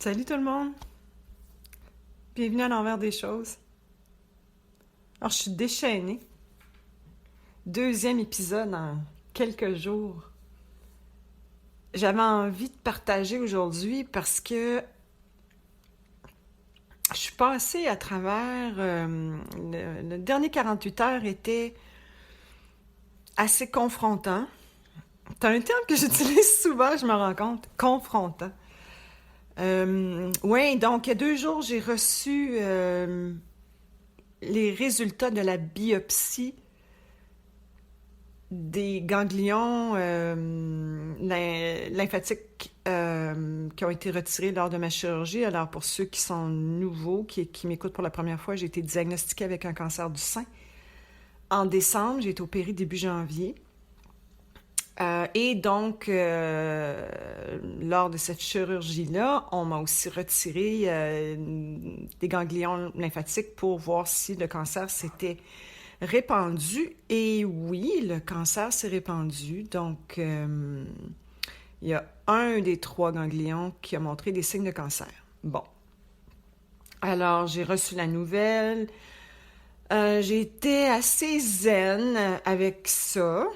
Salut tout le monde! Bienvenue à l'envers des choses. Alors, je suis déchaînée. Deuxième épisode en quelques jours. J'avais envie de partager aujourd'hui parce que je suis passée à travers... le dernier 48 heures était assez confrontant. C'est un terme que j'utilise souvent, je me rends compte. Confrontant. Oui, donc il y a 2 jours, j'ai reçu les résultats de la biopsie des ganglions lymphatiques qui ont été retirés lors de ma chirurgie. Alors, pour ceux qui sont nouveaux, qui m'écoutent pour la première fois, j'ai été diagnostiquée avec un cancer du sein. En décembre, j'ai été opérée début janvier. Et donc, lors de cette chirurgie-là, on m'a aussi retiré des ganglions lymphatiques pour voir si le cancer s'était répandu. Et oui, le cancer s'est répandu. Donc, il y a un des 3 ganglions qui a montré des signes de cancer. Bon. Alors, j'ai reçu la nouvelle. J'ai été assez zen avec ça.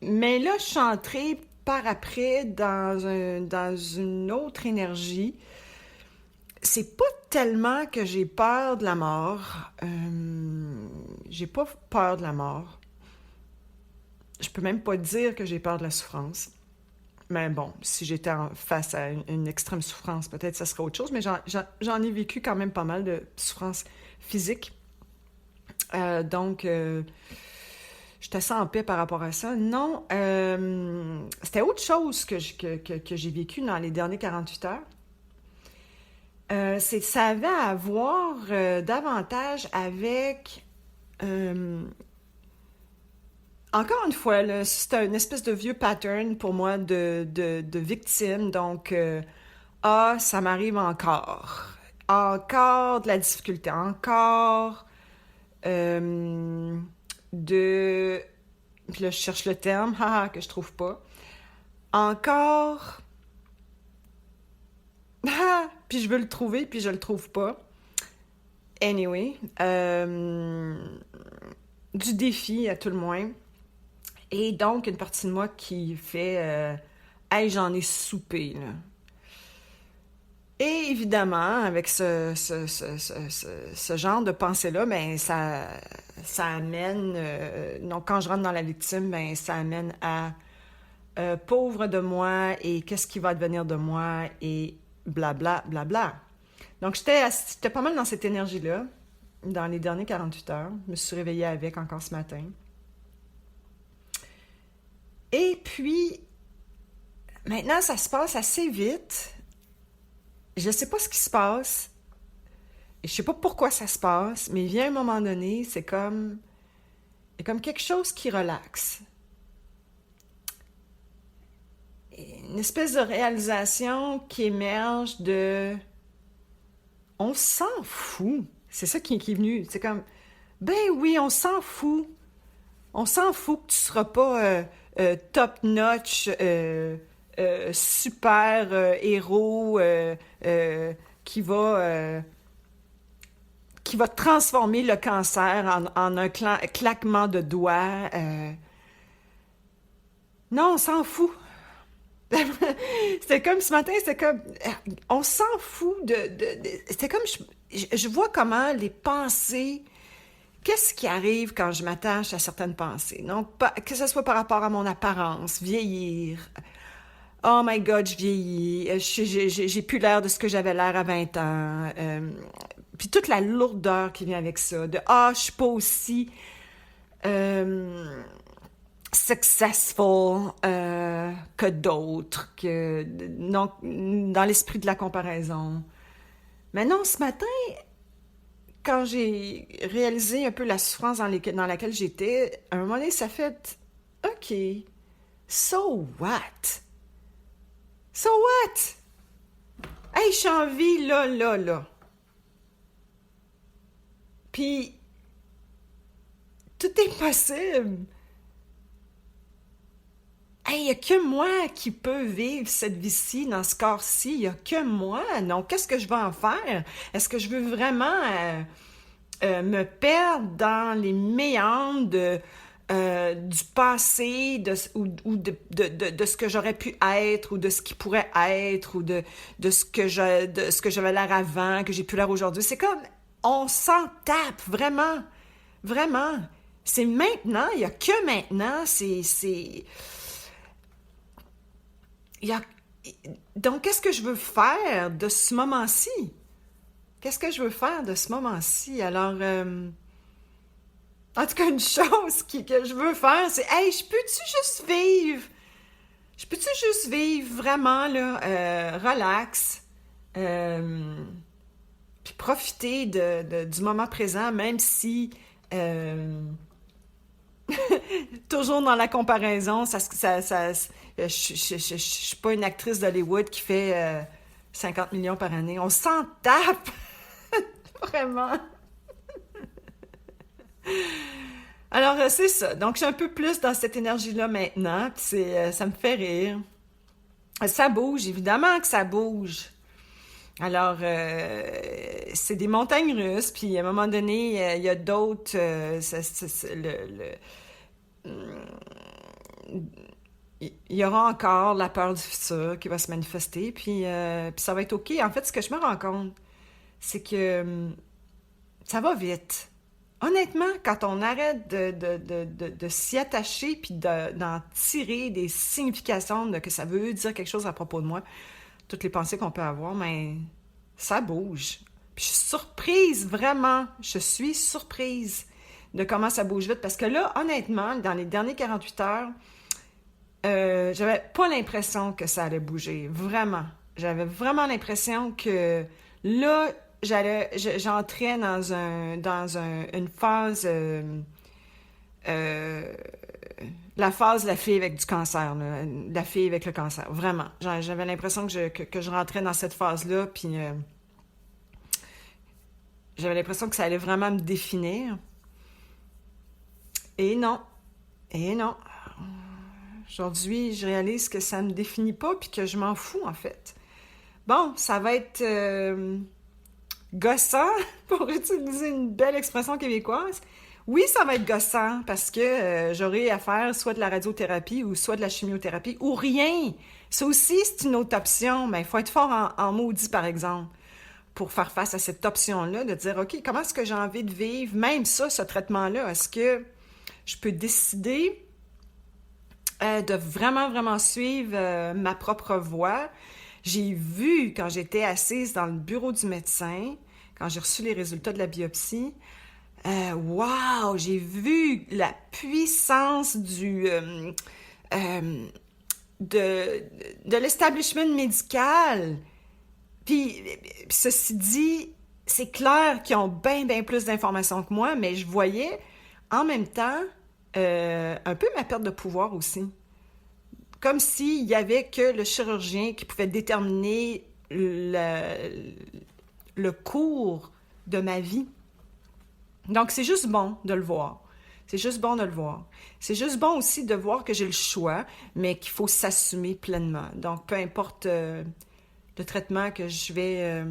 Mais là, je suis entrée par après dans une autre énergie. C'est pas tellement que j'ai peur de la mort. J'ai pas peur de la mort. Je peux même pas dire que j'ai peur de la souffrance. Mais bon, si j'étais face à une extrême souffrance, peut-être ça serait autre chose. Mais j'en ai vécu quand même pas mal de souffrance physique. Donc, je suis assez en paix par rapport à ça. Non, c'était autre chose que j'ai vécu dans les derniers 48 heures. Ça avait à voir davantage avec... encore une fois, là, c'est une espèce de vieux pattern pour moi de victime. Donc, ça m'arrive encore. Encore de la difficulté. Encore de... Puis là, je cherche le terme, que je trouve pas. Encore... puis je veux le trouver, puis je le trouve pas. Anyway, du défi à tout le moins. Et donc, une partie de moi qui fait hey, j'en ai soupé, là. Et évidemment, avec ce genre de pensée-là, ben, ça amène... donc, quand je rentre dans la victime, ben, ça amène à pauvre de moi et qu'est-ce qui va devenir de moi et blabla, blabla. Donc, j'étais pas mal dans cette énergie-là dans les derniers 48 heures. Je me suis réveillée avec encore ce matin. Et puis, maintenant, ça se passe assez vite. Je sais pas ce qui se passe. Et je sais pas pourquoi ça se passe, mais il vient un moment donné, c'est comme... Il y a comme quelque chose qui relaxe. Une espèce de réalisation qui émerge de... On s'en fout. C'est ça qui est venu. C'est comme... Ben oui, on s'en fout. On s'en fout que tu seras pas top-notch, super héros qui va transformer le cancer en un claquement de doigts. Non, on s'en fout. C'était comme ce matin, c'était comme... On s'en fout c'était comme... Je vois comment les pensées... Qu'est-ce qui arrive quand je m'attache à certaines pensées? Donc, que ce soit par rapport à mon apparence, vieillir. Oh my God, je vieillis. J'ai plus l'air de ce que j'avais l'air à 20 ans. Puis toute la lourdeur qui vient avec ça. Je suis pas aussi successful que d'autres. Donc, dans l'esprit de la comparaison. Mais non, ce matin, quand j'ai réalisé un peu la souffrance dans laquelle j'étais, à un moment donné, ça fait OK, so what? So what? Hey, je suis en vie là, là, là. Puis, tout est possible. hey, il n'y a que moi qui peux vivre cette vie-ci, dans ce corps-ci, il n'y a que moi. Donc, qu'est-ce que je vais en faire? Est-ce que je veux vraiment me perdre dans les méandres du passé, ou de ce que j'aurais pu être, ou de ce qui pourrait être, ou de ce que j'avais l'air avant, que j'ai pu l'air aujourd'hui? C'est comme, on s'en tape, vraiment, vraiment. C'est maintenant, il n'y a que maintenant, il y a... Donc, qu'est-ce que je veux faire de ce moment-ci? Qu'est-ce que je veux faire de ce moment-ci? Alors, en tout cas, une chose que je veux faire, c'est, hey, je peux-tu juste vivre? Je peux-tu juste vivre vraiment, là, relax, puis profiter du moment présent, même si, toujours dans la comparaison, je suis pas une actrice d'Hollywood qui fait 50 millions par année. On s'en tape! Vraiment! Alors, c'est ça. Donc, je suis un peu plus dans cette énergie-là maintenant. Puis ça me fait rire. Ça bouge, évidemment que ça bouge. Alors, c'est des montagnes russes. Puis, à un moment donné, il y a d'autres... il y aura encore la peur du futur qui va se manifester. Puis ça va être OK. En fait, ce que je me rends compte, c'est que ça va vite. Honnêtement, quand on arrête de s'y attacher puis d'en tirer des significations de que ça veut dire quelque chose à propos de moi, toutes les pensées qu'on peut avoir, mais ça bouge. Puis je suis surprise, vraiment. Je suis surprise de comment ça bouge vite. Parce que là, honnêtement, dans les dernières 48 heures, j'avais pas l'impression que ça allait bouger. Vraiment. J'avais vraiment l'impression que là, j'entrais dans une phase, la phase de la fille avec du cancer, là, la fille avec le cancer, vraiment. J'avais l'impression que je rentrais dans cette phase-là, puis j'avais l'impression que ça allait vraiment me définir. Et non. Aujourd'hui, je réalise que ça me définit pas, puis que je m'en fous, en fait. Bon, ça va être... gossant, pour utiliser une belle expression québécoise. Oui, ça va être gossant parce que j'aurai à faire soit de la radiothérapie ou soit de la chimiothérapie ou rien. Ça aussi, c'est une autre option, mais il faut être fort en maudit, par exemple, pour faire face à cette option-là, de dire, OK, comment est-ce que j'ai envie de vivre, même ça, ce traitement-là? Est-ce que je peux décider de vraiment, vraiment suivre ma propre voie? J'ai vu, quand j'étais assise dans le bureau du médecin, quand j'ai reçu les résultats de la biopsie, wow, j'ai vu la puissance de l'establishment médical. Puis, ceci dit, c'est clair qu'ils ont bien, bien plus d'informations que moi, mais je voyais en même temps un peu ma perte de pouvoir aussi. Comme s'il y avait que le chirurgien qui pouvait déterminer le cours de ma vie. Donc, c'est juste bon de le voir. C'est juste bon de le voir. C'est juste bon aussi de voir que j'ai le choix, mais qu'il faut s'assumer pleinement. Donc, peu importe le traitement que je vais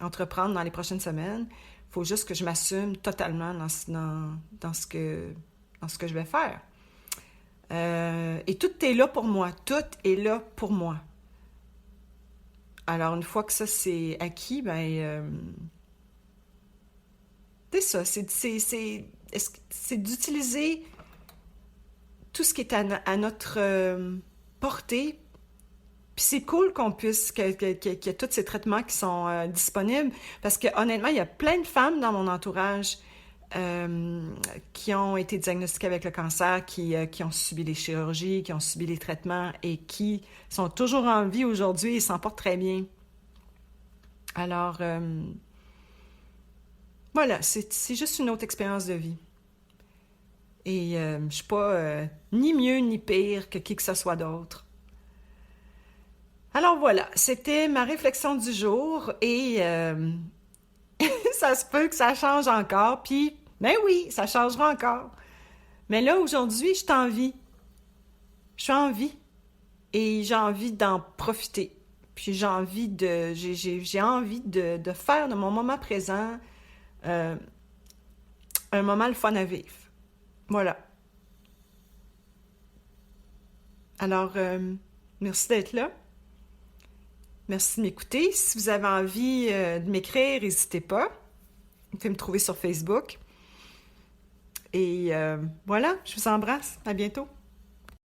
entreprendre dans les prochaines semaines, il faut juste que je m'assume totalement dans ce que je vais faire. Et tout est là pour moi. Tout est là pour moi. Alors, une fois que ça, c'est acquis, c'est ça. C'est d'utiliser tout ce qui est à notre portée. Puis c'est cool qu'on puisse, qu'il y ait tous ces traitements qui sont disponibles. Parce que honnêtement, il y a plein de femmes dans mon entourage qui ont été diagnostiquées avec le cancer, qui ont subi les chirurgies, qui ont subi les traitements et qui sont toujours en vie aujourd'hui et s'en portent très bien. Alors, voilà, c'est juste une autre expérience de vie. Et je ne suis pas ni mieux ni pire que qui que ce soit d'autre. Alors voilà, c'était ma réflexion du jour et ça se peut que ça change encore, puis ben oui, ça changera encore. Mais là, aujourd'hui, je suis en vie. Je suis en vie. et j'ai envie d'en profiter. Puis j'ai envie de faire de mon moment présent euh, un moment le fun à vivre. Voilà. Alors, merci d'être là. Merci de m'écouter. Si vous avez envie de m'écrire, n'hésitez pas. Vous pouvez me trouver sur Facebook. Et voilà, je vous embrasse. À bientôt.